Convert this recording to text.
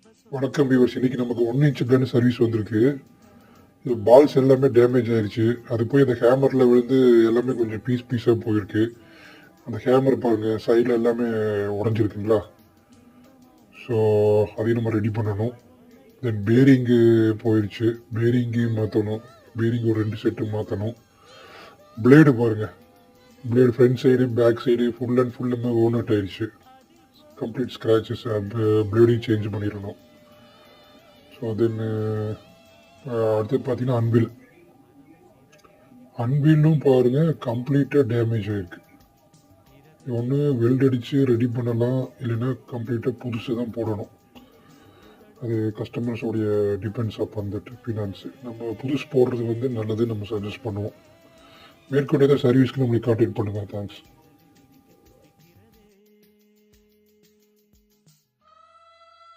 வணக்கம் வியூவர்ஸ். இன்னைக்கு நமக்கு 1 இன்ச் பிளேடு சர்வீஸ் வந்திருக்கு. இது பால்ஸ் எல்லாமே டேமேஜ் ஆயிருச்சு. அது போய் அந்த ஹேமர்ல விழுந்து எல்லாமே கொஞ்சம் பீஸா போயிருக்கு. அந்த ஹேமர் பாருங்க, சைடில் எல்லாமே உடஞ்சிருக்குங்களா. ஸோ அதையும் நம்ம ரெடி பண்ணணும். தென் பேரிங்கு போயிடுச்சு, பேரிங்கு மாற்றணும். பேரிங் ஒரு 2 செட்டு மாற்றணும். பிளேடு பாருங்க, blade front side back side full and ஃபுல்லுமே ஓனட் ஆயிடுச்சு. Complete scratches. பிளேடையும் சேஞ்ச் பண்ணிடணும். ஸோ தென் அடுத்து பார்த்தீங்கன்னா அன்வீலும் பாருங்கள் கம்ப்ளீட்டாக டேமேஜ் ஆகிருக்கு. ஒன்று வெல்ட் அடித்து ரெடி பண்ணலாம், இல்லைன்னா கம்ப்ளீட்டாக புதுசு தான் போடணும். அது கஸ்டமர்ஸோடைய டிபெண்ட்ஸ் அப் வந்துட்டு ஃபினான்ஸு. நம்ம புதுசு போடுறது நல்லது, நம்ம சஜஸ்ட் பண்ணுவோம். மேற்கொண்டு ஏதாவது சர்வீஸ்க்கு நம்மளுக்கு கான்டாக்ட் பண்ணுங்கள். தேங்க்ஸ்.